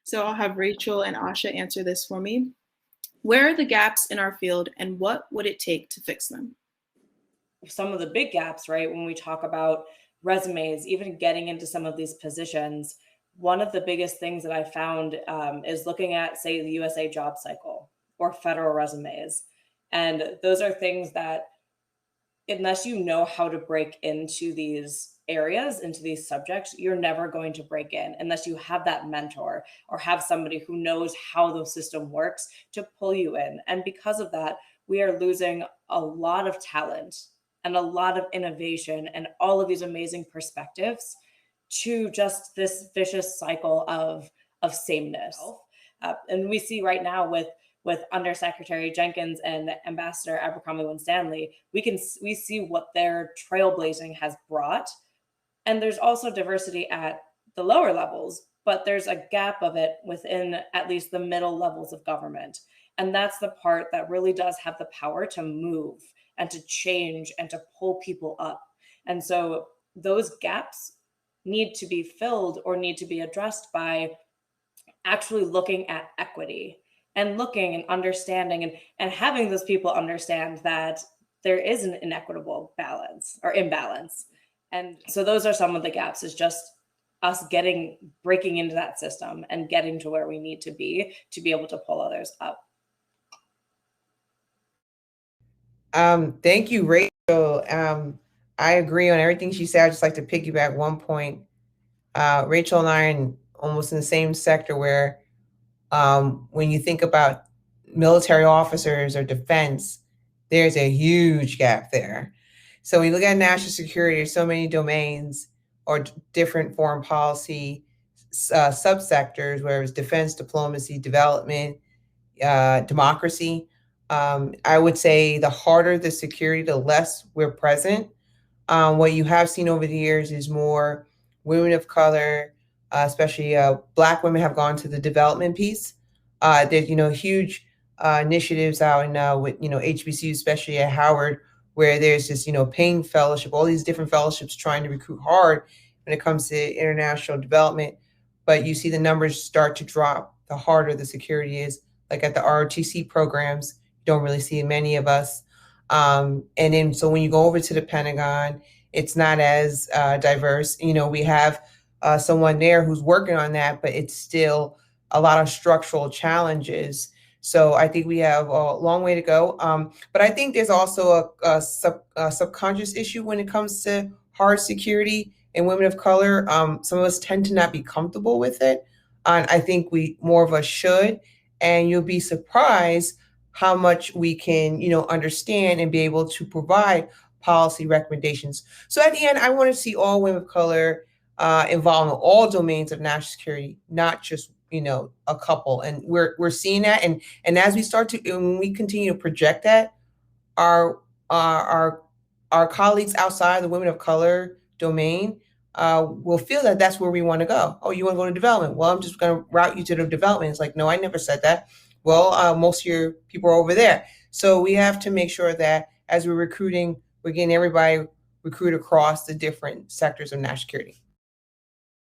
So I'll have Rachel and Asha answer this for me. Where are the gaps in our field and what would it take to fix them? Some of the big gaps, right, when we talk about resumes, even getting into some of these positions, one of the biggest things that I found is looking at, say, the USA job cycle or federal resumes. And those are things that, unless you know how to break into these areas, into these subjects, you're never going to break in unless you have that mentor or have somebody who knows how the system works to pull you in. And because of that, we are losing a lot of talent and a lot of innovation and all of these amazing perspectives to just this vicious cycle of sameness. And we see right now with Undersecretary Jenkins and Ambassador Abrecombie-Winstanley, we see what their trailblazing has brought. And there's also diversity at the lower levels, but there's a gap of it within at least the middle levels of government. And that's the part that really does have the power to move and to change and to pull people up. And so those gaps need to be filled or need to be addressed by actually looking at equity and looking and understanding and having those people understand that there is an inequitable balance or imbalance. And so those are some of the gaps, is just us breaking into that system and getting to where we need to be able to pull others up. Thank you, Rachel. I agree on everything she said. I'd just like to piggyback one point. Rachel and I are almost in the same sector where when you think about military officers or defense, there's a huge gap there. So when you look at national security, there's so many domains or different foreign policy subsectors, where it's defense, diplomacy, development, democracy. I would say the harder the security, the less we're present. What you have seen over the years is more women of color, especially Black women, have gone to the development piece. There's huge initiatives out in with HBCU, especially at Howard, where there's this paying fellowship, all these different fellowships trying to recruit hard when it comes to international development. But you see the numbers start to drop the harder the security is. Like at the ROTC programs, you don't really see many of us. And then so when you go over to the Pentagon, it's not as diverse. We have someone there who's working on that, but it's still a lot of structural challenges. So I think we have a long way to go. But I think there's also a subconscious issue when it comes to hard security and women of color. Some of us tend to not be comfortable with it. And I think more of us should. And you'll be surprised how much we can, understand and be able to provide policy recommendations. So at the end, I want to see all women of color involved in all domains of national security, not just a couple. And we're seeing that. And as we when we continue to project that, our colleagues outside the women of color domain will feel that that's where we want to go. Oh, you want to go to development? Well, I'm just going to route you to the development. It's like, no, I never said that. Well, most of your people are over there. So we have to make sure that as we're recruiting, we're getting everybody recruited across the different sectors of national security.